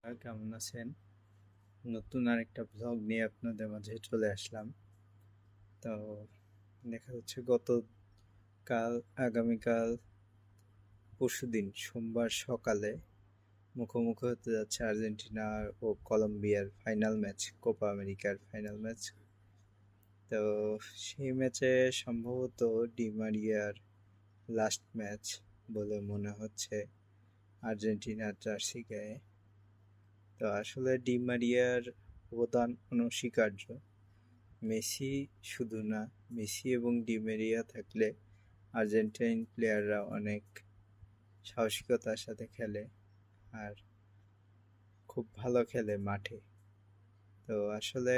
কেমন আছেন? নতুন আরেকটা ব্লগ নিয়ে আপনাদের মাঝে চলে আসলাম। তো দেখা যাচ্ছে আগামীকাল পরশুদিন সোমবার সকালে মুখোমুখি হতে যাচ্ছে আর্জেন্টিনা ও কলম্বিয়ার ফাইনাল ম্যাচ, কোপা আমেরিকার ফাইনাল ম্যাচ। তো সেই ম্যাচে সম্ভবত ডি মারিয়ার লাস্ট ম্যাচ বলে মনে হচ্ছে আর্জেন্টিনার জার্সি গায়ে। তো আসলে ডি মারিয়ার অবদান অনস্বীকার্য। মেসি শুধু না, মেসি এবং ডি মারিয়া থাকলে আর্জেন্টাইন প্লেয়াররা অনেক সাহসিকতার সাথে খেলে আর খুব ভালো খেলে মাঠে। তো আসলে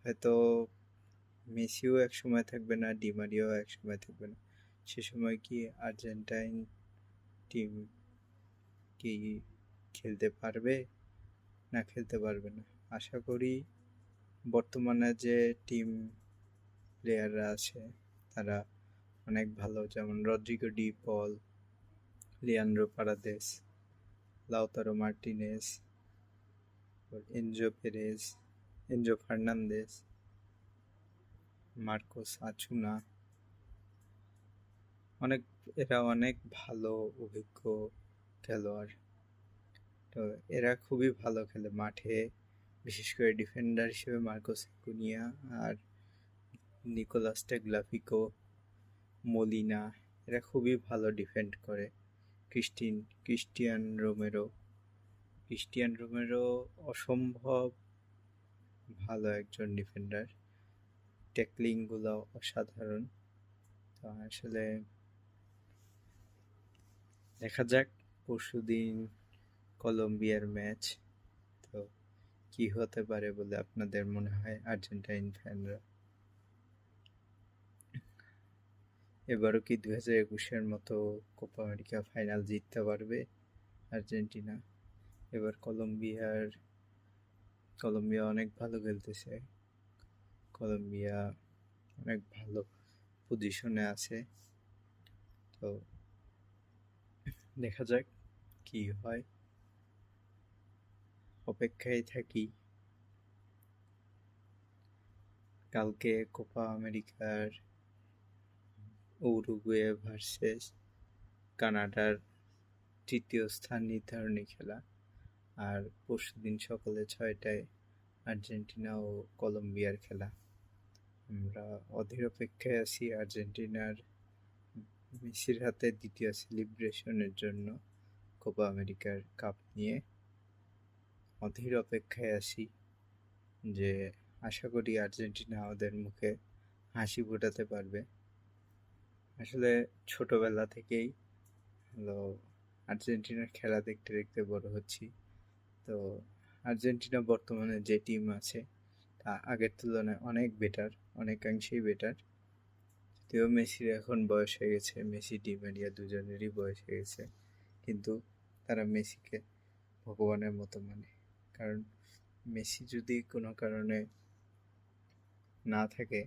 হয়তো মেসিও এক সময় থাকবে না, ডি মারিয়াও এক সময় থাকবে না। সে সময় কি আর্জেন্টাইন টিম কি খেলতে পারবে না খেলতে পারবে না? আশা করি বর্তমানে যে টিম প্লেয়াররা আছে তারা অনেক ভালো, যেমন Rodrigo De Paul, Leandro Paredes, Lautaro Martinez, Enzo Fernandez, Marcos Acuna, এরা অনেক ভালো অভিজ্ঞ খেলোয়াড়। তো এরা খুবই ভালো খেলে মাঠে, বিশেষ করে ডিফেন্ডার হিসেবে মার্কোস একুনিয়া আর নিকোলাস টেগলাফিকো, মলিনা, এরা খুবই ভালো ডিফেন্ড করে। ক্রিস্টিয়ান রোমেরো অসম্ভব ভালো একজন ডিফেন্ডার, ট্যাকলিংগুলো অসাধারণ। তো আসলে দেখা যাক পরশুদিন কলম্বিয়ার ম্যাচ, তো কি হতে পারে বলে আপনাদের মনে হয় আর্জেন্টাইন ফ্যানরা? এবারও কি 2021-এর মতো কোপা আমেরিকা ফাইনাল জিততে পারবে আর্জেন্টিনা? এবার কলম্বিয়া অনেক ভালো খেলতেছে, কলম্বিয়া অনেক ভালো পজিশনে আছে। তো দেখা যাক কি হয়, অপেক্ষায় থাকি। কালকে কোপা আমেরিকার উরুগুয়ে ভার্সেস কানাডার তৃতীয় স্থান নির্ধারণী খেলা, আর পরশুদিন সকালে 6টায় আর্জেন্টিনা ও কলম্বিয়ার খেলা। আমরা অধীর অপেক্ষায় আছি আর্জেন্টিনার মেসির হাতে দ্বিতীয় সেলিব্রেশনের জন্য, কোপা আমেরিকার কাপ নিয়ে অধীর অপেক্ষায় আছি যে আশা করি আর্জেন্টিনা আমাদের মুখে হাসি ফোটাতে পারবে। আসলে ছোটবেলা থেকেই আর্জেন্টিনার খেলা দেখতে দেখতে বড় হচ্ছি। তো আর্জেন্টিনা বর্তমানে যে টিম আছে তা আগের তুলনায় অনেক বেটার, অনেকাংশেই বেটার। যদিও মেসির এখন বয়স হয়ে গেছে, মেসি ডি মারিয়া দুজনেরই বয়স হয়ে গেছে, কিন্তু তারা মেসিকে ভগবানের মতো মানে। কারণ মেসি যদি কোনো কারণে না থাকে